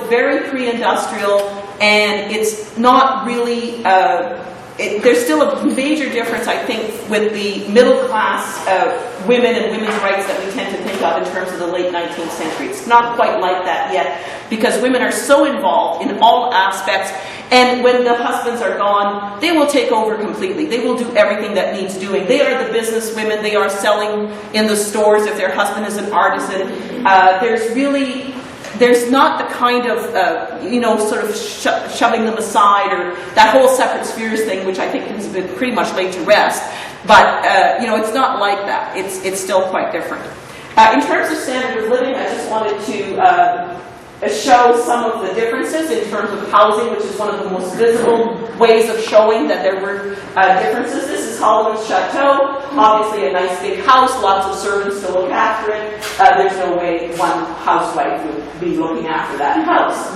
very pre-industrial, and it's not really, there's still a major difference, I think, with the middle-class women and women's rights that we tend to think of in terms of the late 19th century. It's not quite like that yet, because women are so involved in all aspects, and when the husbands are gone, they will take over completely. They will do everything that needs doing. They are the business women. They are selling in the stores if their husband is an artisan. There's not the kind of, sort of shoving them aside, or that whole separate spheres thing, which I think has been pretty much laid to rest. But, it's not like that. It's still quite different. In terms of standard of living, I just wanted to show some of the differences in terms of housing, which is one of the most visible ways of showing that there were differences. This is Holland's Chateau, obviously a nice big house, lots of servants to look after it. There's no way one housewife would be looking after that house.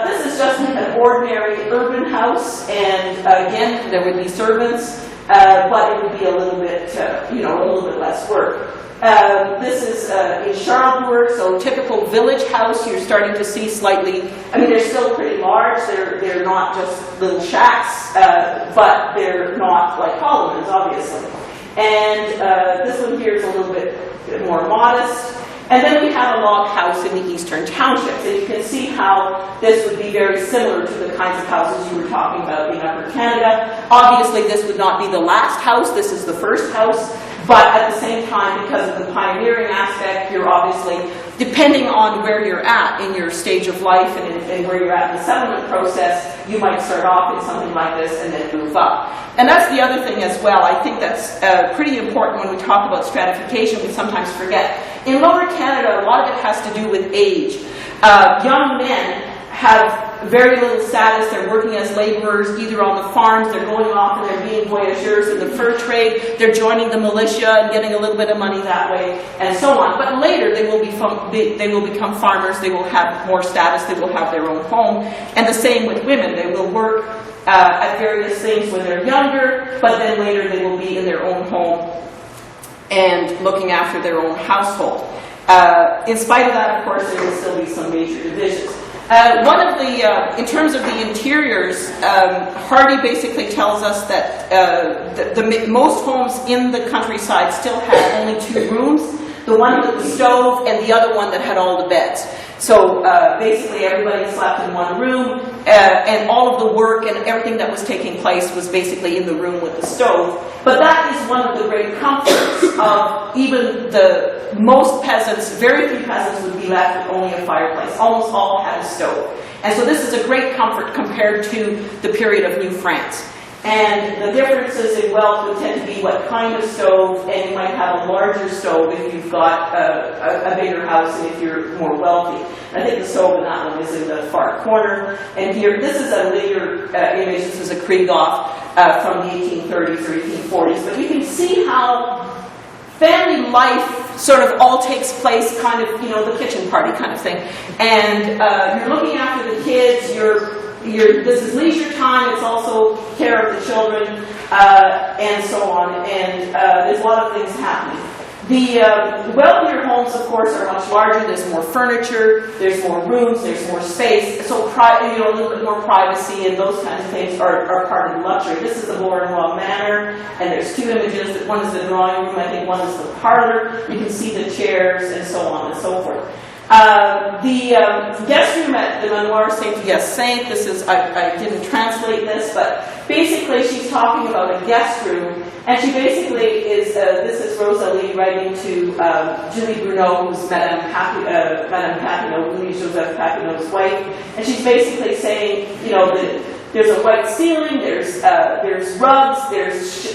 This is just an ordinary urban house, and again, there would be servants, but it would be a little bit, a little bit less work. This is in Charlebourg, so typical village house. You're starting to see slightly, they're still pretty large. They're not just little shacks, but they're not like Colonials, obviously. And this one here is a little bit more modest. And then we have a log house in the eastern townships. And you can see how this would be very similar to the kinds of houses you were talking about in Upper Canada. Obviously, this would not be the last house. This is the first house. But at the same time, because of the pioneering aspect, you're obviously, depending on where you're at in your stage of life and where you're at in the settlement process, you might start off in something like this and then move up. And that's the other thing as well. I think that's pretty important when we talk about stratification. We sometimes forget. In Lower Canada, a lot of it has to do with age. Young men have very little status. They're working as laborers either on the farms, they're going off and they're being voyageurs in the fur trade, they're joining the militia and getting a little bit of money that way, and so on. But later they will become farmers, they will have more status, they will have their own home. And the same with women. They will work at various things when they're younger, but then later they will be in their own home and looking after their own household. In spite of that, of course, there will still be some major divisions. One of the, in terms of the interiors, Hardy basically tells us that most homes in the countryside still had only 2 rooms, the one with the stove and the other one that had all the beds. So basically everybody slept in one room, and all of the work and everything that was taking place was basically in the room with the stove. But that is one of the great comforts of even the most peasants. Very few peasants would be left with only a fireplace. Almost all had a stove. And so this is a great comfort compared to the period of New France. And the differences in wealth would tend to be what kind of stove, and you might have a larger stove if you've got a bigger house and if you're more wealthy. I think the stove in that one is in the far corner. And here, this is a later image. This is a Krieghoff from the 1830s or 1840s. But you can see how family life sort of all takes place kind of, the kitchen party kind of thing. And you're looking after the kids, this is leisure time, it's also care of the children, and so on, and there's a lot of things happening. The wealthier homes, of course, are much larger. There's more furniture, there's more rooms, there's more space, so a little bit more privacy, and those kinds of things are part of the luxury. This is the Beauharnois Manor, and there's 2 images. One is the drawing room, I think one is the parlor. You can see the chairs, and so on and so forth. The guest room at the Manoir Saint-Hyacinthe, this is, I didn't translate this, but basically she's talking about a guest room, and she basically is, this is Rosalie writing to Julie Bruneau, who's Madame Papineau, Louis-Joseph Papineau's wife, and she's basically saying, there's a white ceiling, there's rugs, there's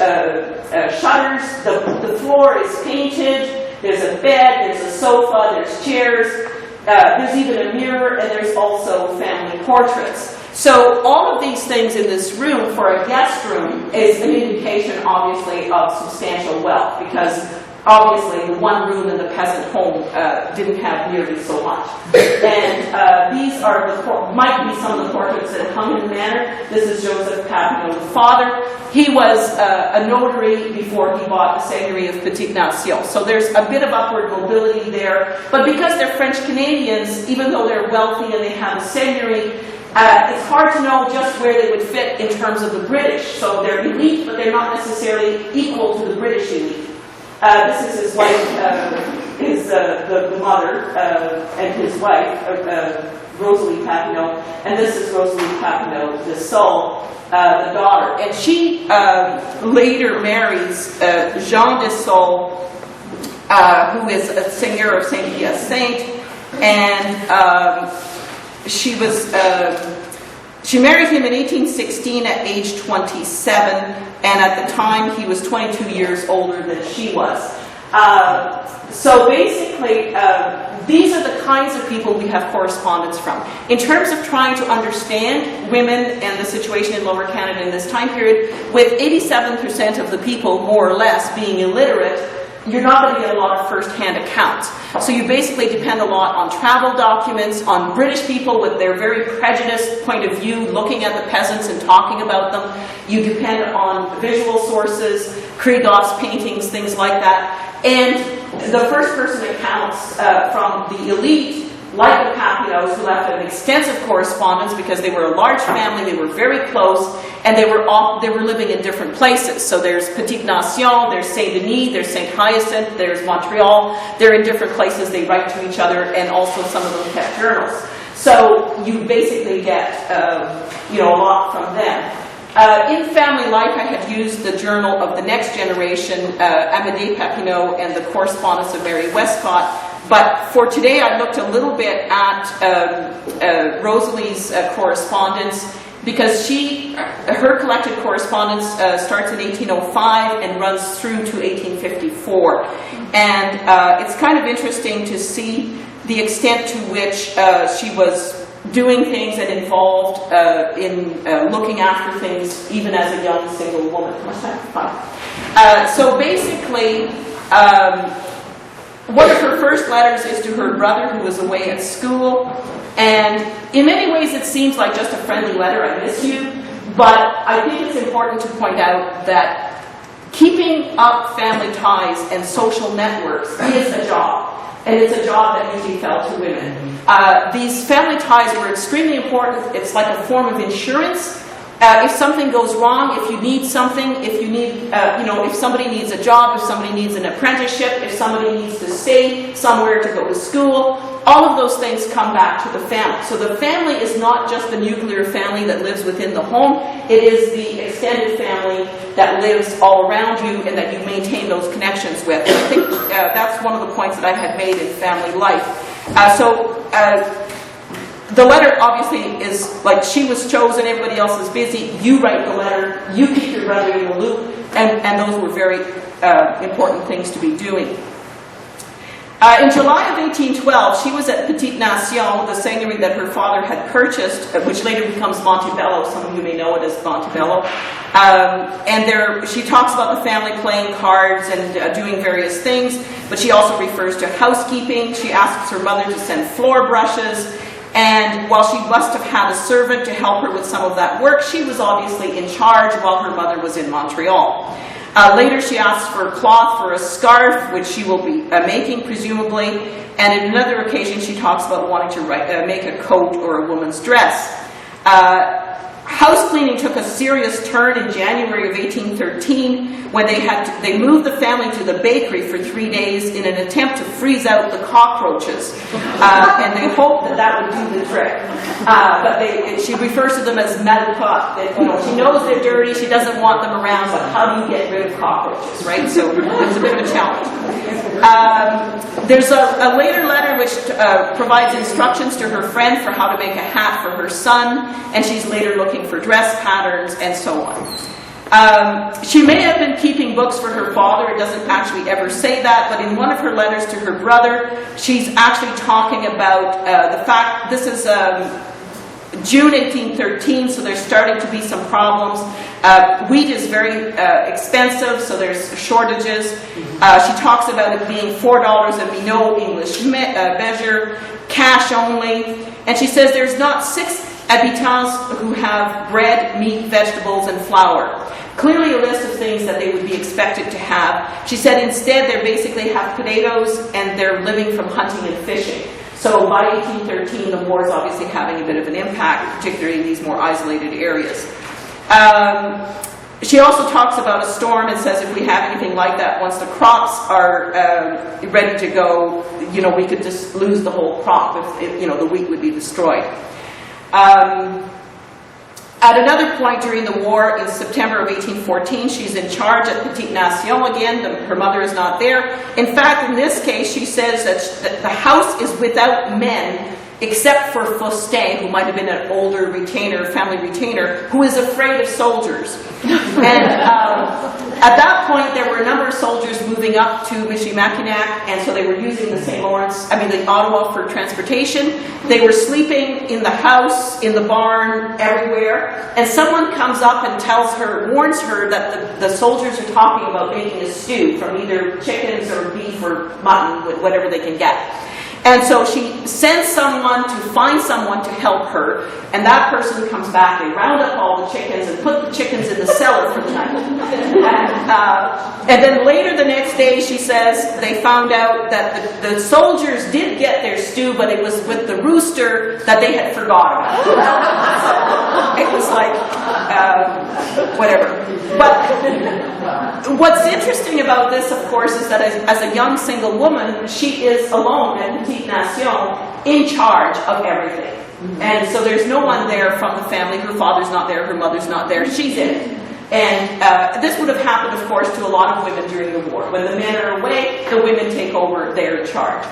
shutters, the floor is painted, there's a bed, there's a sofa, there's chairs, there's even a mirror, and there's also family portraits. So all of these things in this room for a guest room is an indication, obviously, of substantial wealth, because obviously, the one room in the peasant home didn't have nearly so much. And these are might be some of the portraits that hung in the manor. This is Joseph Papineau, the father. He was a notary before he bought the seigneurie of Petite Nation. So there's a bit of upward mobility there. But because they're French Canadians, even though they're wealthy and they have a seigneurie, it's hard to know just where they would fit in terms of the British. So they're elite, but they're not necessarily equal to the British elite. This is his wife, the mother, and his wife, Rosalie Papineau, and this is Rosalie Papineau de Saulles, the daughter. And she later marries Jean de Saulles, who is a seigneur of Saint-Hyacinthe, and she married him in 1816 at age 27, and at the time he was 22 years older than she was. So basically, these are the kinds of people we have correspondence from. In terms of trying to understand women and the situation in Lower Canada in this time period, with 87% of the people, more or less, being illiterate, you're not going to get a lot of first-hand accounts. So you basically depend a lot on travel documents, on British people with their very prejudiced point of view, looking at the peasants and talking about them. You depend on visual sources, Krieghoff's paintings, things like that. And the first-person accounts from the elite, like the Papineaus, who left an extensive correspondence because they were a large family, they were very close, and they were living in different places. So there's Petite Nation, there's Saint-Denis, there's Saint-Hyacinthe, there's Montreal. They're in different places, they write to each other, and also some of them kept journals. So you basically get a lot from them. In family life, I had used the journal of the next generation, Amédée Papineau, and the correspondence of Mary Westcott. But for today, I looked a little bit at Rosalie's correspondence, because her collected correspondence starts in 1805 and runs through to 1854. And it's kind of interesting to see the extent to which she was doing things that involved in looking after things even as a young single woman. So basically, one of her first letters is to her brother who was away at school, and in many ways it seems like just a friendly letter, I miss you, but I think it's important to point out that keeping up family ties and social networks is a job, and it's a job that usually fell to women. These family ties were extremely important. It's like a form of insurance. If something goes wrong, if you need something, if you need, if somebody needs a job, if somebody needs an apprenticeship, if somebody needs to stay somewhere to go to school, all of those things come back to the family. So the family is not just the nuclear family that lives within the home, it is the extended family that lives all around you and that you maintain those connections with. And I think that's one of the points that I had made in family life. The letter obviously is like she was chosen, everybody else is busy, you write the letter, you keep your brother in the loop, and those were very important things to be doing. In July of 1812, she was at Petite Nation, the seigneurie that her father had purchased, which later becomes Montebello. Some of you may know it as Montebello. And there, she talks about the family playing cards and doing various things, but she also refers to housekeeping. She asks her mother to send floor brushes, and while she must have had a servant to help her with some of that work, she was obviously in charge while her mother was in Montreal. Later she asks for cloth for a scarf, which she will be making, presumably, and in another occasion she talks about wanting to make a coat or a woman's dress. House cleaning took a serious turn in January of 1813 when they moved the family to the bakery for 3 days in an attempt to freeze out the cockroaches, and they hoped that would do the trick. But she refers to them as malcottes. She knows they're dirty, she doesn't want them around, but how do you get rid of cockroaches, right? So it's a bit of a challenge. There's a later letter which provides instructions to her friend for how to make a hat for her son, and she's later looking for dress patterns and so on. She may have been keeping books for her father. It doesn't actually ever say that, but in one of her letters to her brother, she's actually talking about the fact, this is June 1813, so there's starting to be some problems. Wheat is very expensive, so there's shortages. She talks about it being $4 a minot English measure, cash only. And she says there's not 6 habitants who have bread, meat, vegetables, and flour. Clearly a list of things that they would be expected to have. She said instead they basically have potatoes and they're living from hunting and fishing. So by 1813 the war is obviously having a bit of an impact, particularly in these more isolated areas. She also talks about a storm and says if we have anything like that, once the crops are ready to go, we could just lose the whole crop if the wheat would be destroyed. At another point during the war, in September of 1814, she's in charge at Petite Nation again. Her mother is not there. In fact, in this case, she says that the house is without men except for Faustin, who might have been an older retainer, family retainer, who is afraid of soldiers. And at that point, there were a number of soldiers moving up to Michilimackinac, and so they were using the Ottawa for transportation. They were sleeping in the house, in the barn, everywhere, and someone comes up and warns her that the soldiers are talking about making a stew from either chickens or beef or mutton, whatever they can get. And so she sends someone to find someone to help her, and that person comes back. They round up all the chickens and put the chickens in the cellar for the night. And then later the next day, she says, they found out that the soldiers did get their stew, but it was with the rooster that they had forgot about. So it was like, whatever. But what's interesting about this, of course, is that as a young single woman, she is alone at Petite Nation in charge of everything. And so there's no one there from the family. Her father's not there, her mother's not there, she's in it. And this would have happened, of course, to a lot of women during the war. When the men are away, the women take over, they're in charge.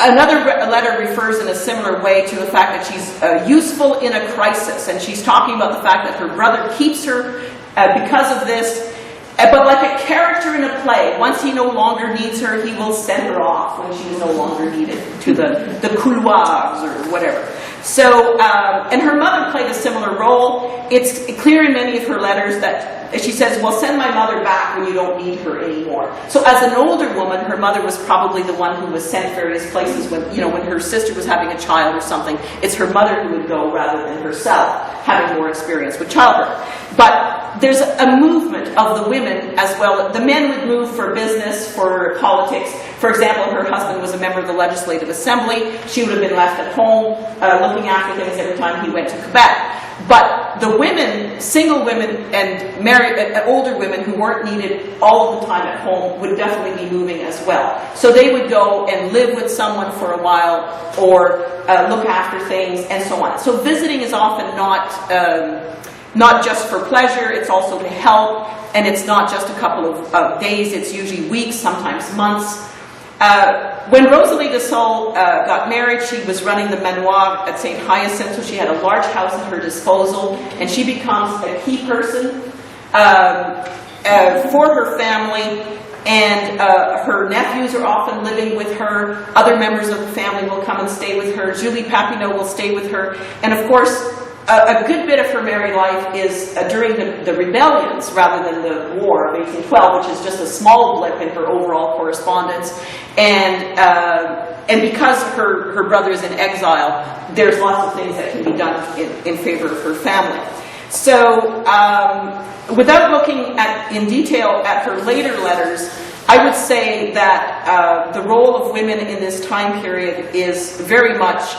Another letter refers in a similar way to the fact that she's useful in a crisis, and she's talking about the fact that her brother keeps her because of this, but like a character in a play, once he no longer needs her, he will send her off when she is no longer needed to the couloirs or whatever. So, and her mother played a similar role. It's clear in many of her letters that she says, well, send my mother back when you don't need her anymore. So as an older woman, her mother was probably the one who was sent various places when, when her sister was having a child or something. It's her mother who would go rather than herself, having more experience with childbirth. But there's a movement of the women as well. The men would move for business, for politics. For example, her husband was a member of the Legislative Assembly. She would have been left at home looking after things every time he went to Quebec. But the women, single women and married, older women who weren't needed all of the time at home would definitely be moving as well. So they would go and live with someone for a while or look after things and so on. So visiting is often not just for pleasure, it's also to help, and it's not just a couple of days, it's usually weeks, sometimes months. When Rosalie de Saulles got married, she was running the manoir at St. Hyacinthe, so she had a large house at her disposal, and she becomes a key person for her family, and her nephews are often living with her. Other members of the family will come and stay with her. Julie Papineau will stay with her, and of course, a good bit of her married life is during the rebellions rather than the war of 1812, which is just a small blip in her overall correspondence. And because her brother is in exile, there's lots of things that can be done in favor of her family. So without looking in detail at her later letters, I would say that the role of women in this time period is very much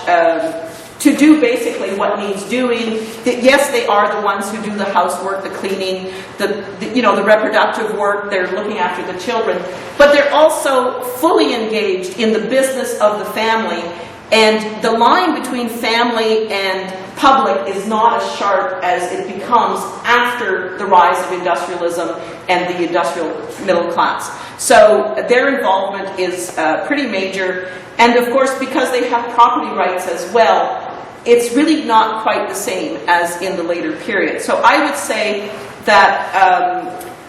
to do basically what needs doing. Yes, they are the ones who do the housework, the cleaning, the reproductive work, they're looking after the children, but they're also fully engaged in the business of the family, and the line between family and public is not as sharp as it becomes after the rise of industrialism and the industrial middle class. So their involvement is pretty major, and of course because they have property rights as well, it's really not quite the same as in the later period. So I would say that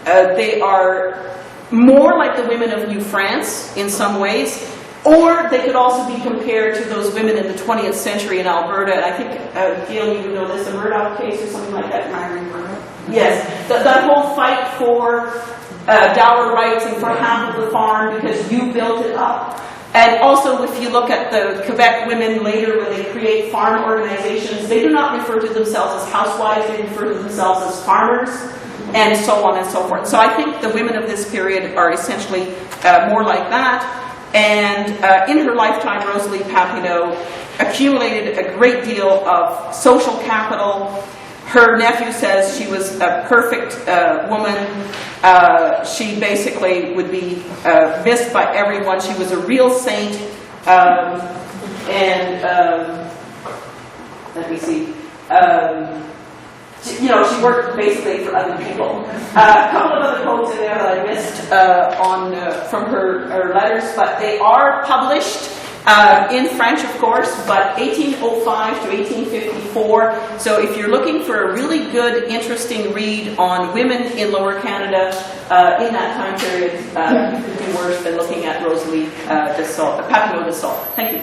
they are more like the women of New France in some ways. Or they could also be compared to those women in the 20th century in Alberta. And I think, Gail, you know this, the Murdoch case or something like that. Yes, that whole fight for dower rights and for half of the farm because you built it up. And also, if you look at the Quebec women later when they create farm organizations, they do not refer to themselves as housewives, they refer to themselves as farmers, and so on and so forth. So I think the women of this period are essentially more like that. And in her lifetime, Rosalie Papineau accumulated a great deal of social capital. Her nephew says she was a perfect woman. She basically would be missed by everyone. She was a real saint. Let me see. You know, she worked basically for other people. A couple of other quotes in there that I missed from her letters, but they are published in French, of course, but 1805 to 1854. So if you're looking for a really good, interesting read on women in Lower Canada in that time period, you could do worse than looking at Rosalie Papineau de Saulles. Thank you.